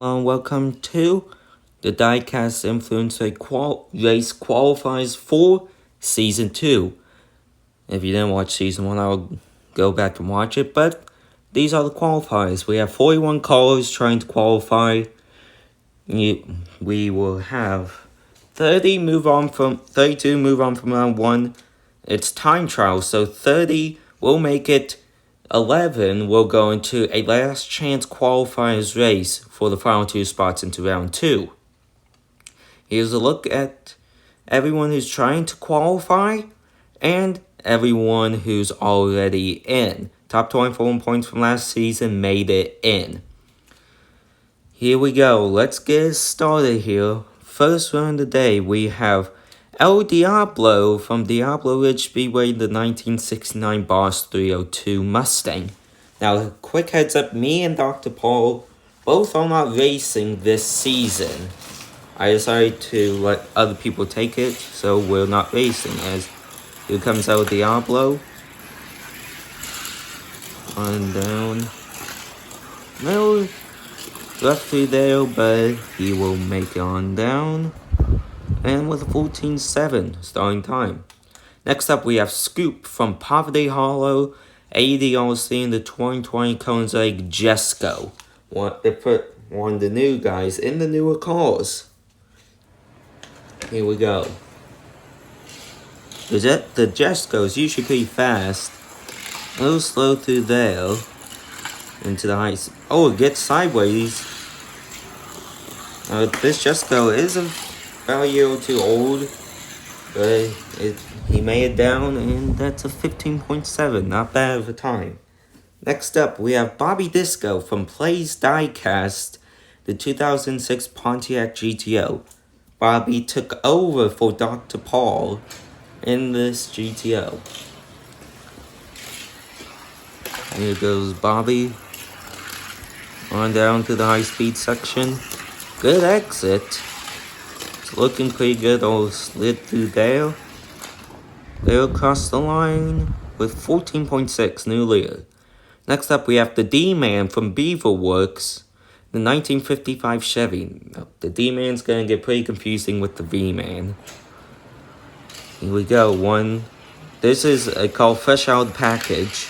Welcome to the Diecast Influencer Race Qualifiers for Season 2. If you didn't watch Season 1, I'll go back and watch it, but these are the qualifiers. We have 41 callers trying to qualify. We will have 32 move on from round 1. It's time trial, so 30 will make it. 11 will go into a last chance qualifiers race for the final 2 spots into round 2. Here's a look at everyone who's trying to qualify and everyone who's already in. Top 24 points from last season made it in. Here we go. Let's get started here. First round of the day, we have El Diablo from Diablo Ridge Speedway, the 1969 Boss 302 Mustang. Now, quick heads up, me and Dr. Paul both are not racing this season. I decided to let other people take it, so we're not racing. As here comes El Diablo. On down. No, left through there, but he will make it on down. And with a 14.7 starting time. Next up, we have Scoop from Poverty Hollow, ADRC in the 2020 Koenigsegg Jesco. They put one of the new guys in the newer cars. Here we go. The Jesco is usually pretty fast. A little slow through there. Into the heights. Oh, it gets sideways. This Jesco is about a year or two old, but he made it down, and that's a 15.7, not bad of a time. Next up, we have Bobby Disco from PLAZ Diecast, the 2006 Pontiac GTO. Bobby took over for Dr. Paul in this GTO. Here goes Bobby. On down to the high-speed section. Good exit. Looking pretty good, all slid through there. There across the line with 14.6, new leader. Next up, we have the D-Man from Beaver Works, the 1955 Chevy. The D-Man's gonna get pretty confusing with the V-Man. Here we go, This is called Fresh Out Package.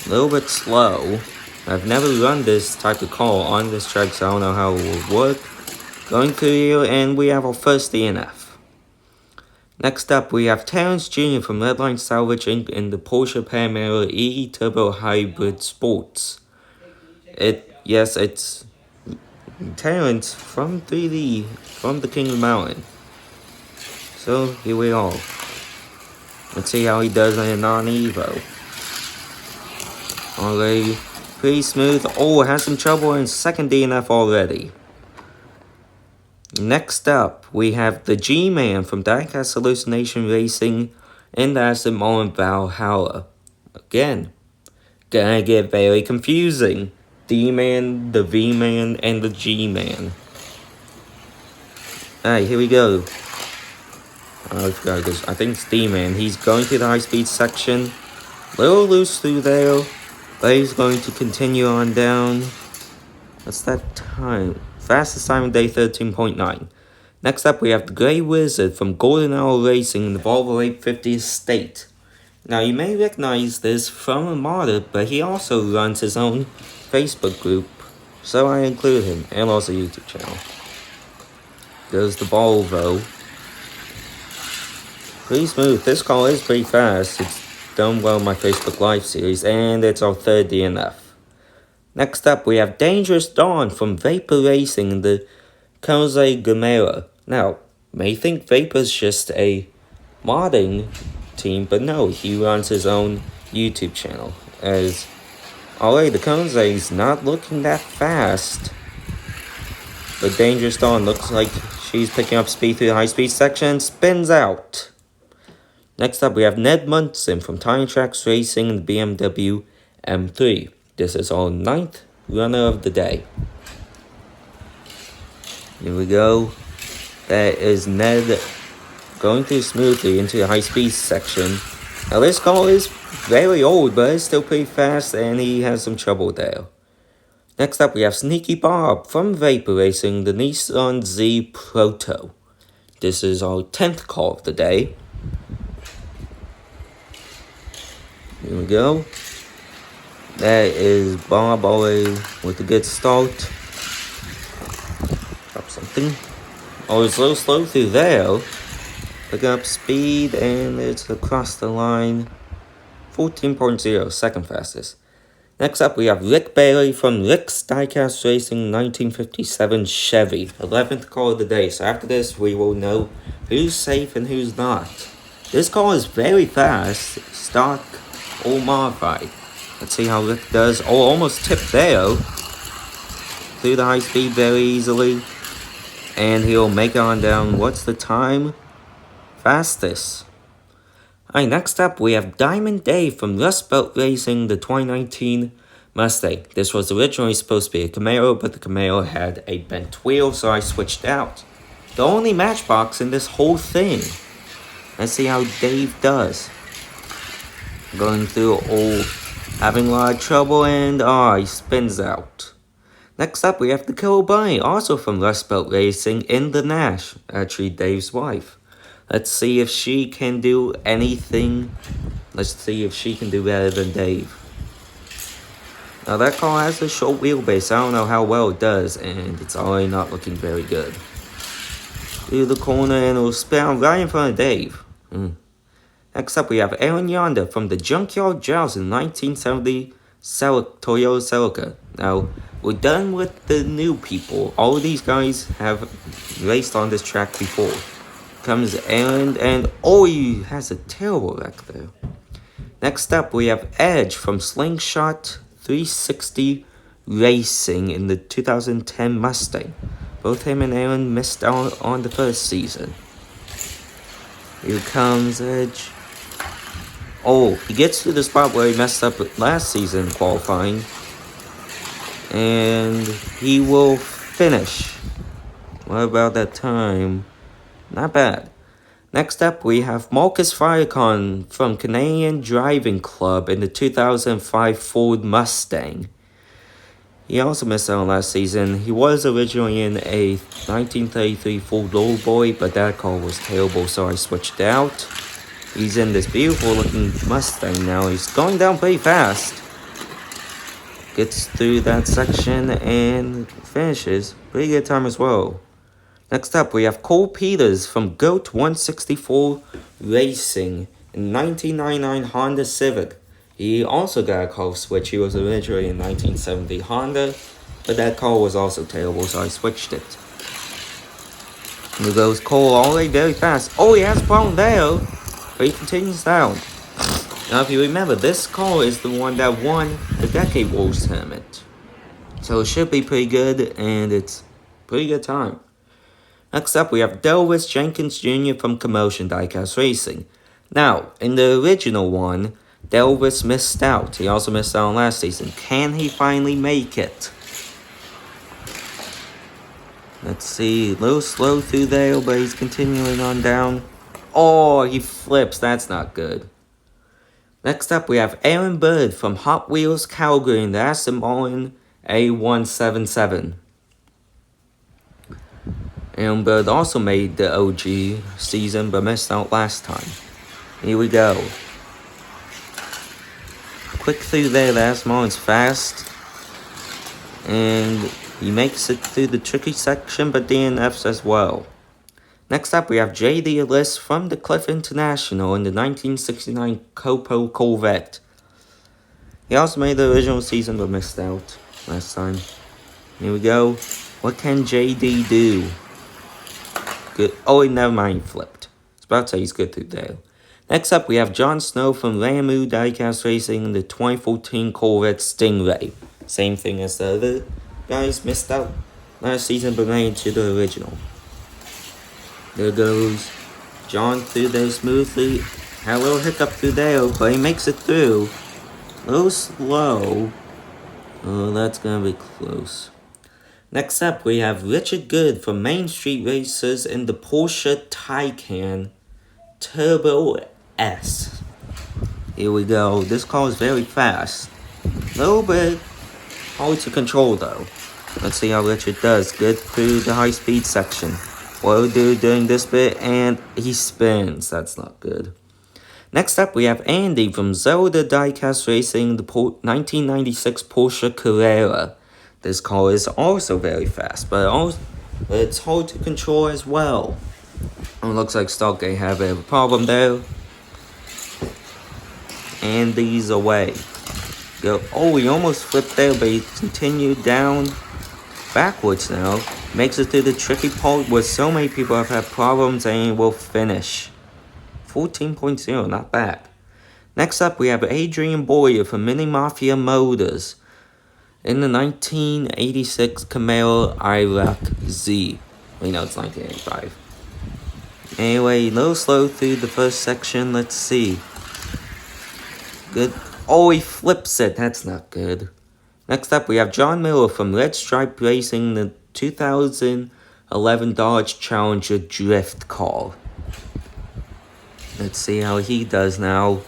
A little bit slow. I've never run this type of car on this track, so I don't know how it will work. Going through here, and we have our first DNF. Next up, we have Terrence Jr. from REDLINE Salvage Inc. in the Porsche Panamera E-Turbo Hybrid Sports. It's Terrence from 3D, from the King of the Mountain. So, here we are. Let's see how he does in a non-Evo. Already pretty smooth. Oh, has some trouble in second DNF already. Next up, we have the G-Man from Diecast Hallucination Racing in the Aston Martin Valhalla. Again, gonna get very confusing. D-Man, the V-Man, and the G-Man. Alright, here we go. I forgot this. I think it's D-Man. He's going through the high-speed section. Little loose through there, but he's going to continue on down. What's that time? Fastest time of day, 13.9. Next up, we have the Grey Wizard from Golden Hour Racing in the Volvo 850 Estate. Now, you may recognize this from a modder, but he also runs his own Facebook group, so I include him, and also YouTube channel. There's the Volvo. Pretty smooth. This car is pretty fast. It's done well in my Facebook Live series, and it's our third DNF. Next up, we have Dangerous Dawn from Vapor Racing in the Koenigsegg Gamera. Now, may think Vapor's just a modding team, but no, he runs his own YouTube channel. As already the Koenigsegg's not looking that fast, but Dangerous Dawn looks like she's picking up speed through the high-speed section, spins out. Next up, we have Ned Munson from TUNETRAX Racing in the BMW M3. This is our 9th runner of the day. Here we go. That is Ned going through smoothly into the high-speed section. Now this car is very old, but it's still pretty fast, and he has some trouble there. Next up, we have Sneaky Bob from Vapor Racing, the Nissan Z Proto. This is our 10th call of the day. Here we go. That is Bob always with a good start. Drop something. Always a little slow through there. Pick up speed and it's across the line. 14.0, second fastest. Next up we have Rick Bailey from Rick's Diecast Racing 1957 Chevy. 11th call of the day. So after this we will know who's safe and who's not. This call is very fast. Stock or modified. Let's see how Rick does. Oh, almost tipped there. Through the high speed very easily. And he'll make it on down. What's the time? Fastest. Alright, next up we have Diamond Dave from Rust Belt Racing, the 2019 Mustang. This was originally supposed to be a Camaro, but the Camaro had a bent wheel, so I switched out. The only matchbox in this whole thing. Let's see how Dave does. Going through having a lot of trouble, and he spins out. Next up we have the Killer Bunny, also from Rust Belt Racing, in the Nash, actually Dave's wife. Let's see if she can do anything. Let's see if she can do better than Dave. Now that car has a short wheelbase. I don't know how well it does, and it's already not looking very good. Through the corner and it'll spin out right in front of Dave. Next up we have Aaron Yonder from the Junkyard Joust in 1970 Toyota Celica. Now, we're done with the new people. All of these guys have raced on this track before. Comes Aaron, and he has a terrible wreck there. Next up we have Edge from Slingshot 360 Racing in the 2010 Mustang. Both him and Aaron missed out on the first season. Here comes Edge. He gets to the spot where he messed up last season qualifying. And he will finish. What about that time? Not bad. Next up we have Marcus Firecon from Canadian Driving Club in the 2005 Ford Mustang. He also missed out last season. He was originally in a 1933 Ford Lowboy, but that car was terrible, so I switched out. He's in this beautiful looking Mustang now. He's going down pretty fast. Gets through that section and finishes. Pretty good time as well. Next up we have Cole Peters from GOAT 164 Racing in 1999 Honda Civic. He also got a car switch. He was originally in 1970 Honda, but that car was also terrible, so I switched it. Here goes Cole all the way very fast. He has a problem there, but he continues down. Now if you remember, this car is the one that won the Decade Wars tournament. So it should be pretty good, and it's a pretty good time. Next up we have Delvis Jenkins Jr. from COMMOTION Diecast Racing. Now, in the original one, Delvis missed out. He also missed out last season. Can he finally make it? Let's see. A little slow through there, but he's continuing on down. He flips. That's not good. Next up, we have Aaron Bird from Hot Wheels Calgary in the Aston Martin A177. Aaron Bird also made the OG season, but missed out last time. Here we go. Quick through there, the Aston Martin's fast. And he makes it through the tricky section, but DNFs as well. Next up, we have J.D. Ellis from the CLIF International in the 1969 Copo Corvette. He also made the original season, but missed out last time. Here we go. What can J.D. do? Good. Never mind, he flipped. I was about to say he's good through there. Next up, we have Jon Snow from RAMU Diecast Racing in the 2014 Corvette Stingray. Same thing as the other guys, missed out last season, but made it to the original. There goes John through there smoothly. Had a little hiccup through there, but he makes it through. A little slow. That's gonna be close. Next up, we have Richard Good from Main Street Racers in the Porsche Taycan Turbo S. Here we go. This car is very fast. A little bit hard to control though. Let's see how Richard does. Good through the high speed section. What he'll do during this bit, and he spins. That's not good. Next up, we have Andy from ZELDA Diecast Racing, the 1996 Porsche Carrera. This car is also very fast, but it's hard to control as well. It looks like Stargate had a bit of a problem there. Andy's away. Oh, he almost flipped there, but he continued down backwards now. Makes it through the tricky part where so many people have had problems, and he will finish. 14.0, not bad. Next up, we have Adrian Boyer from Mini Mafia Motors in the 1986 Camaro Iraq Z. We know it's 1985. Anyway, a little slow through the first section. Let's see. Good. Oh, he flips it. That's not good. Next up, we have John Miller from Red Stripe Racing, the 2011 Dodge Challenger Drift car. Let's see how he does now.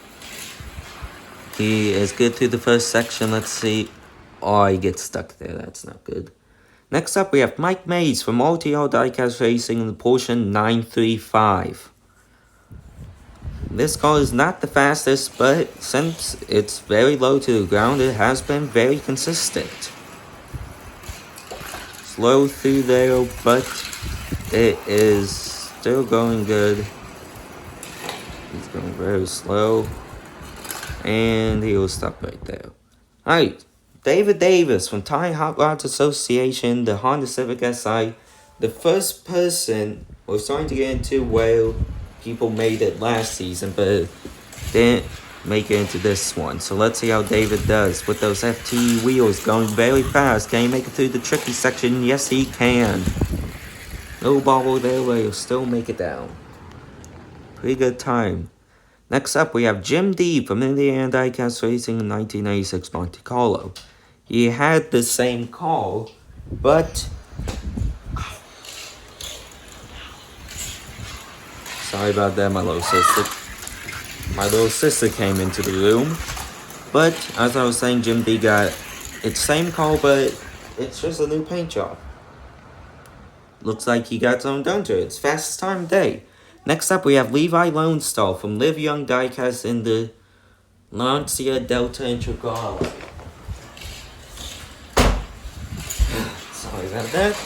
He is good through the first section. Let's see. Oh, he gets stuck there. That's not good. Next up, we have Mike Mays from RTR Diecast Racing in the Porsche 935. This car is not the fastest, but since it's very low to the ground, it has been very consistent. Slow through there, but it is still going good. He's going very slow, and he will stop right there. Alright, David Davis from Thai Hot Rods Association, the Honda Civic Si. The first person we're starting to get into where people made it last season, but didn't make it into this one. So let's see how David does with those FT wheels going very fast. Can he make it through the tricky section? Yes, he can. No bobble there, but he'll still make it down. Pretty good time. Next up, we have Jim D from Indiana Diecast Racing in 1986 Monte Carlo. He had the same car, but sorry about that, my little sister. My little sister came into the room. But as I was saying, Jim D got its same car, but it's just a new paint job. Looks like he got something done to it. It's fastest time of day. Next up, we have Levi Lone Star from Live Young Diecast in the Lancia Delta Integral. Sorry about that.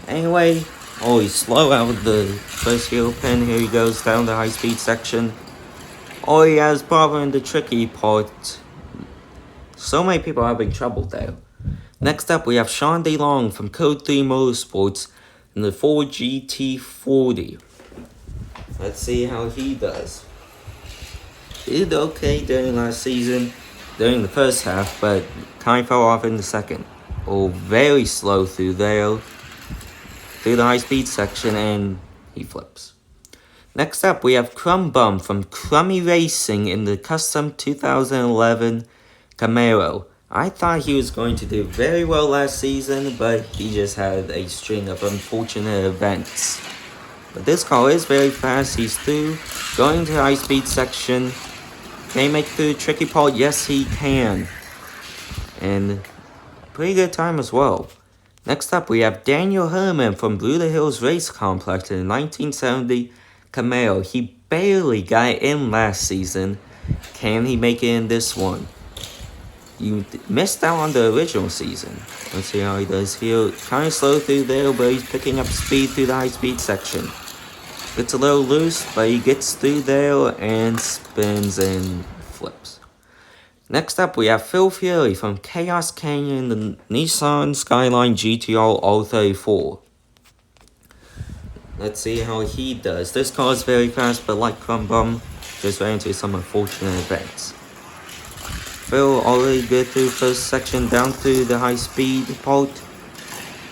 Anyway, oh, he's slow out of the first heel pin. Here he goes down the high-speed section. Oh, he has problem in the tricky part. So many people are having trouble there. Next up, we have Sean DeLong from Code 3 Motorsports in the Ford GT40. Let's see how he does. He did okay during last season, during the first half, but kind of fell off in the second. Oh, very slow through there, through the high-speed section, and he flips. Next up, we have Crumbum from CRUMMY Racing in the custom 2011 Camaro. I thought he was going to do very well last season, but he just had a string of unfortunate events. But this car is very fast. He's through, going to the high-speed section. Can he make it through the tricky part? Yes, he can. And pretty good time as well. Next up, we have Daniel Herman from Blue Hills Race Complex in the 1970 Camaro. He barely got in last season. Can he make it in this one? You missed out on the original season. Let's see how he does here. Kind of slow through there, but he's picking up speed through the high-speed section. It's a little loose, but he gets through there and spins and flips. Next up, we have Phil Fury from Chaos Canyon, the Nissan Skyline GTR R34. Let's see how he does. This car is very fast, but like Crumbum, just ran into some unfortunate events. Phil already good through first section, down through the high speed part.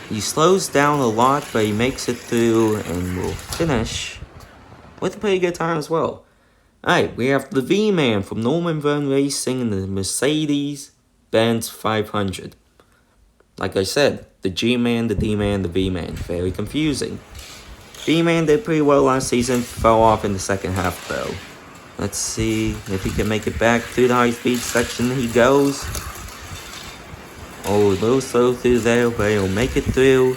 He slows down a lot, but he makes it through and will finish with a pretty good time as well. Alright, we have the V-Man from Norman Verne Racing in the Mercedes-Benz 500. Like I said, the G-Man, the D-Man, the V-Man. Very confusing. V-Man did pretty well last season, fell off in the second half though. Let's see if he can make it back through the high-speed section. He goes. Oh, a little slow through there, but he'll make it through.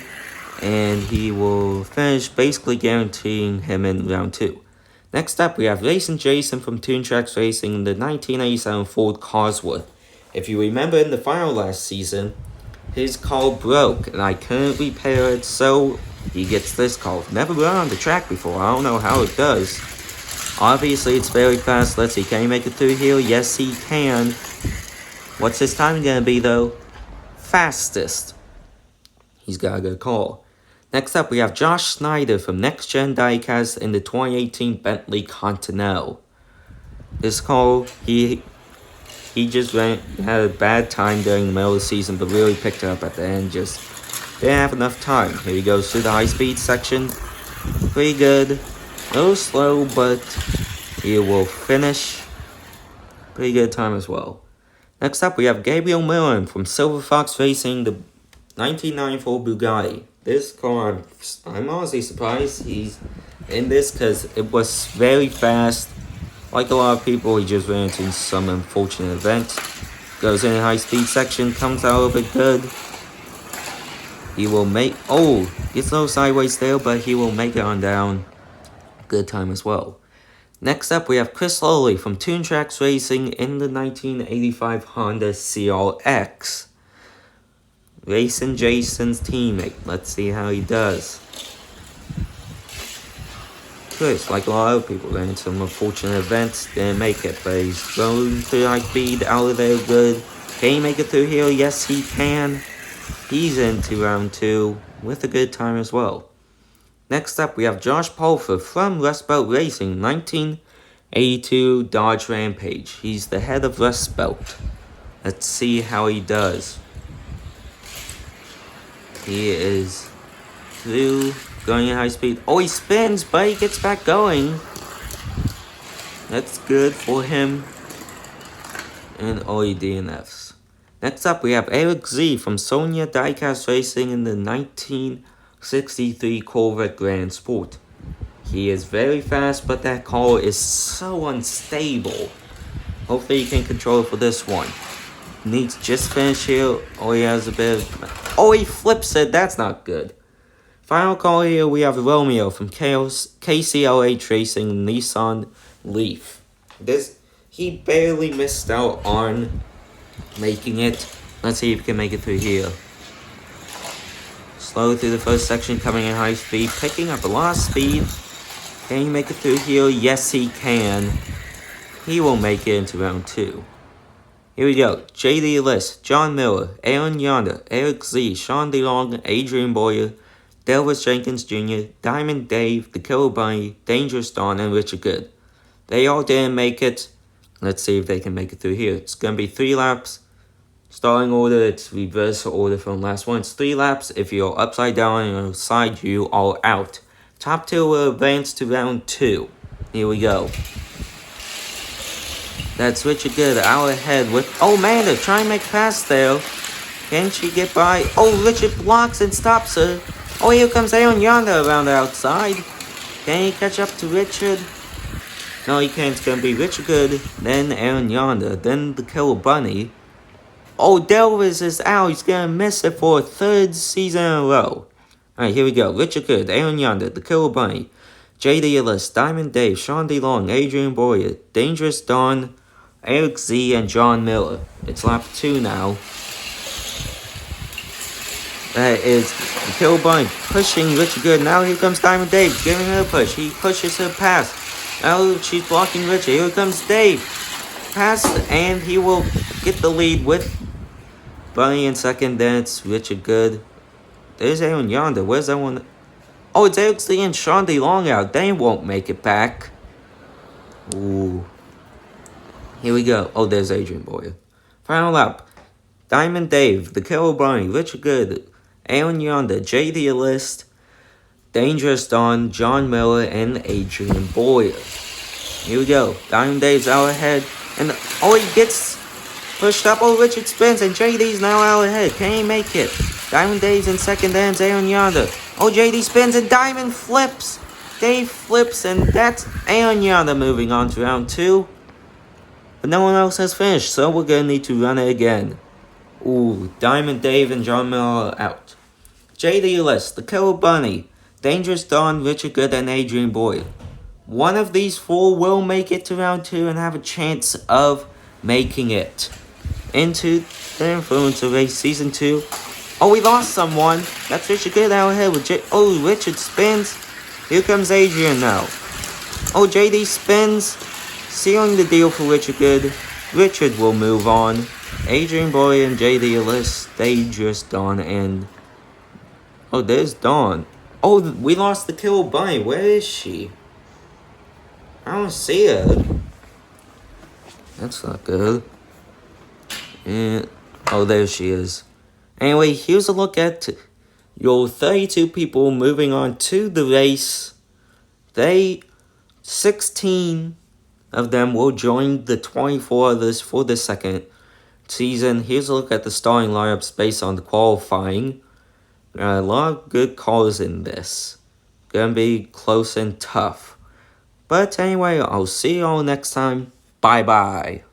And he will finish, basically guaranteeing him in round 2. Next up, we have Racing Jason from TUNETRAX Racing in the 1987 Ford Cosworth. If you remember in the final last season, his car broke and I couldn't repair it, so he gets this car. Never run on the track before, I don't know how it does. Obviously, it's very fast. Let's see, can he make it through here? Yes, he can. What's his time gonna be, though? Fastest. He's got a good call. Next up, we have Josh Snyder from Next Gen Diecast in the 2018 Bentley Continental. This car, he just had a bad time during the middle of the season, but really picked it up at the end. Just didn't have enough time. Here he goes through the high-speed section. Pretty good. A little slow, but he will finish. Pretty good time as well. Next up, we have Gabriel Millen from Silver Fox Racing, the 1994 Bugatti. This car, I'm honestly surprised he's in this because it was very fast. Like a lot of people, he just ran into some unfortunate event. Goes in a high-speed section, comes out of it good. He will make, gets a little sideways there, but he will make it on down. Good time as well. Next up, we have Chris Lowley from TUNETRAX Racing in the 1985 Honda CLX. Racing Jason's teammate. Let's see how he does. Chris, like a lot of people, ran into some unfortunate events, didn't make it, but he's going through high speed, out of there good. Can he make it through here? Yes, he can. He's into round 2 with a good time as well. Next up, we have Josh Pulford from Rust Belt Racing, 1982 Dodge Rampage. He's the head of Rust Belt. Let's see how he does. He is through, going at high speed. Oh, he spins, but he gets back going. That's good for him. And all DNFs. Next up, we have Eric Z from Sonia Diecast Racing in the 1963 Corvette Grand Sport. He is very fast, but that car is so unstable. Hopefully he can control it for this one. Needs just finish here. Oh, he has a bit of... Oh, he flips it. That's not good. Final call here, we have Romeo from KCLH Racing Nissan Leaf. He barely missed out on making it. Let's see if he can make it through here. Slow through the first section, coming in high speed, picking up a lot of speed. Can he make it through here? Yes, he can. He will make it into round 2. Here we go. JD List, John Miller, Aaron Yonder, Eric Z, Sean DeLong, Adrian Boyer, Delvis Jenkins Jr., Diamond Dave, The Killer Bunny, Dangerous Dawn, and Richard Good. They all didn't make it. Let's see if they can make it through here. It's going to be 3 laps. Starting order, it's reverse order from last one. It's 3 laps. If you're upside down on your side, you are out. Top 2 will advance to round 2. Here we go. That's Richard Good out ahead with... Oh, man, they're trying to make pass there. Can she get by? Oh, Richard blocks and stops her. Oh, here comes Aaron Yonder around the outside. Can he catch up to Richard? No, he can't. It's going to be Richard Good, then Aaron Yonder, then the Killer Bunny. Oh, Delvis is out. He's going to miss it for a 3rd season in a row. Alright, here we go. Richard Good, Aaron Yonder, the Killer Bunny, JD Ellis, Diamond Dave, Sean DeLong, Adrian Boyer, Dangerous Dawn, Eric Z, and John Miller. It's lap 2 now. That is the Killer Bunny pushing Richard Good. Now here comes Diamond Dave, giving her a push. He pushes her past. Now she's blocking Richard. Here comes Dave. Pass, and he will get the lead with Bunny in second. Then it's Richard Good. There's Aaron Yonder. Where's that one? Oh, it's Eric Z and Sean DeLong out. They won't make it back. Ooh. Here we go. Oh, there's Adrian Boyer. Final lap. Diamond Dave, the Killer Bunny, Richard Good, Aaron Yonder, JD List, Dangerous Dawn, John Miller, and Adrian Boyer. Here we go. Diamond Dave's out ahead. And he gets pushed up. Oh, Richard spins, and JD's now out ahead. Can he make it? Diamond Dave's in second, then it's Aaron Yonder. Oh, JD spins, and Diamond flips. Dave flips, and that's Aaron Yonder moving on to round 2. But no one else has finished, so we're going to need to run it again. Ooh, Diamond Dave and John Miller out. JD list, The Killer Bunny, Dangerous Dawn, Richard Good, and Adrian Boyd. One of these four will make it to round 2 and have a chance of making it into the Influencer Race Season 2. Oh, we lost someone. That's Richard Good out ahead with Oh, Richard spins. Here comes Adrian now. Oh, JD spins. Sealing the deal for Richard Good. Richard will move on. Adrian Boy and JD list Dangerous Dawn and... Oh, there's Dawn. Oh, we lost the Killer Bunny. Where is she? I don't see her. That's not good. And... Oh, there she is. Anyway, here's a look at your 32 people moving on to the race. 16 of them will join the 24 others for the second season. Here's a look at the starting lineups based on the qualifying. A lot of good calls in this. Gonna be close and tough. But anyway, I'll see you all next time. Bye bye.